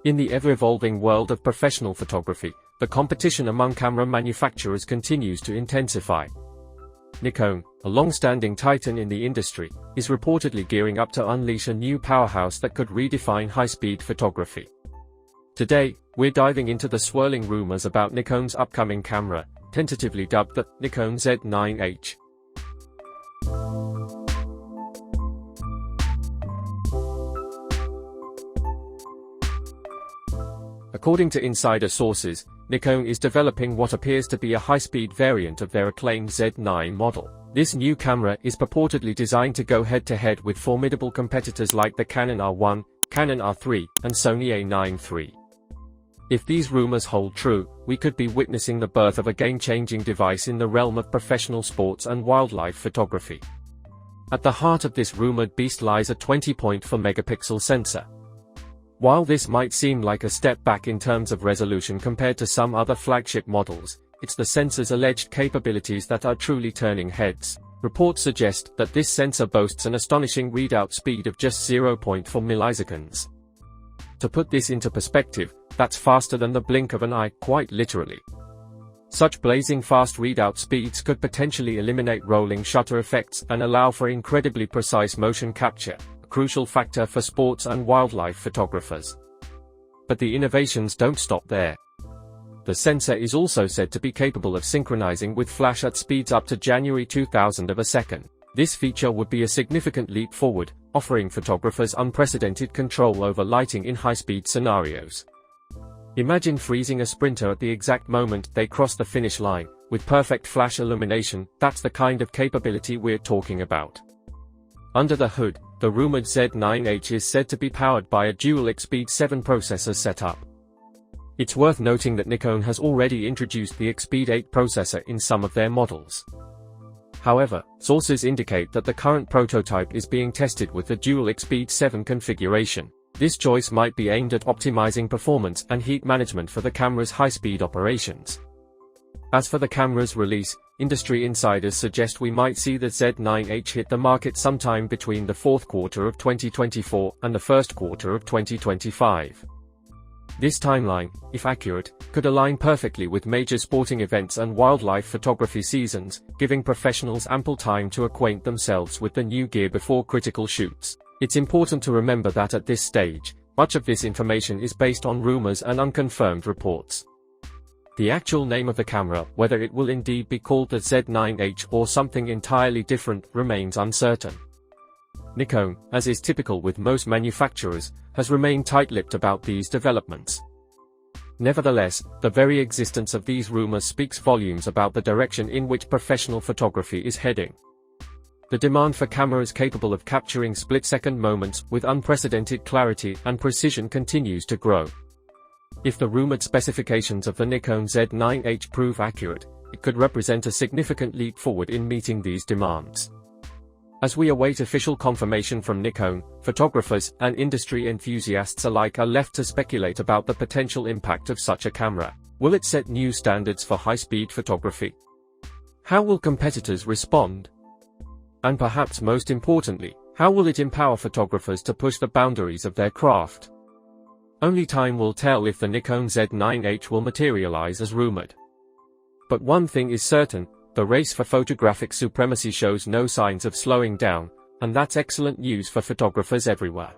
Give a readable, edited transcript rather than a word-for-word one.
In the ever-evolving world of professional photography, the competition among camera manufacturers continues to intensify. Nikon, a long-standing titan in the industry, is reportedly gearing up to unleash a new powerhouse that could redefine high-speed photography. Today, we're diving into the swirling rumors about Nikon's upcoming camera, tentatively dubbed the Nikon Z9H. According to insider sources, Nikon is developing what appears to be a high-speed variant of their acclaimed Z9 model. This new camera is purportedly designed to go head-to-head with formidable competitors like the Canon R1, Canon R3, and Sony A9 III. If these rumors hold true, we could be witnessing the birth of a game-changing device in the realm of professional sports and wildlife photography. At the heart of this rumored beast lies a 20.4 megapixel sensor. While this might seem like a step back in terms of resolution compared to some other flagship models, it's the sensor's alleged capabilities that are truly turning heads. Reports suggest that this sensor boasts an astonishing readout speed of just 0.4 milliseconds. To put this into perspective, that's faster than the blink of an eye, quite literally. Such blazing fast readout speeds could potentially eliminate rolling shutter effects and allow for incredibly precise motion capture, a crucial factor for sports and wildlife photographers. But the innovations don't stop there. The sensor is also said to be capable of synchronizing with flash at speeds up to January 2000 of a second. This feature would be a significant leap forward, offering photographers unprecedented control over lighting in high-speed scenarios. Imagine freezing a sprinter at the exact moment they cross the finish line, with perfect flash illumination. That's the kind of capability we're talking about. Under the hood, the rumored Z9H is said to be powered by a dual X-Speed 7 processor setup. It's worth noting that Nikon has already introduced the X-Speed 8 processor in some of their models. However, sources indicate that the current prototype is being tested with the dual X-Speed 7 configuration. This choice might be aimed at optimizing performance and heat management for the camera's high-speed operations. As for the camera's release, industry insiders suggest we might see the Z9H hit the market sometime between the fourth quarter of 2024 and the first quarter of 2025. This timeline, if accurate, could align perfectly with major sporting events and wildlife photography seasons, giving professionals ample time to acquaint themselves with the new gear before critical shoots. It's important to remember that at this stage, much of this information is based on rumors and unconfirmed reports. The actual name of the camera, whether it will indeed be called the Z9H or something entirely different, remains uncertain. Nikon, as is typical with most manufacturers, has remained tight-lipped about these developments. Nevertheless, the very existence of these rumors speaks volumes about the direction in which professional photography is heading. The demand for cameras capable of capturing split-second moments with unprecedented clarity and precision continues to grow. If the rumored specifications of the Nikon Z9H prove accurate, it could represent a significant leap forward in meeting these demands. As we await official confirmation from Nikon, photographers and industry enthusiasts alike are left to speculate about the potential impact of such a camera. Will it set new standards for high-speed photography? How will competitors respond? And perhaps most importantly, how will it empower photographers to push the boundaries of their craft? Only time will tell if the Nikon Z9H will materialize as rumored. But one thing is certain, the race for photographic supremacy shows no signs of slowing down, and that's excellent news for photographers everywhere.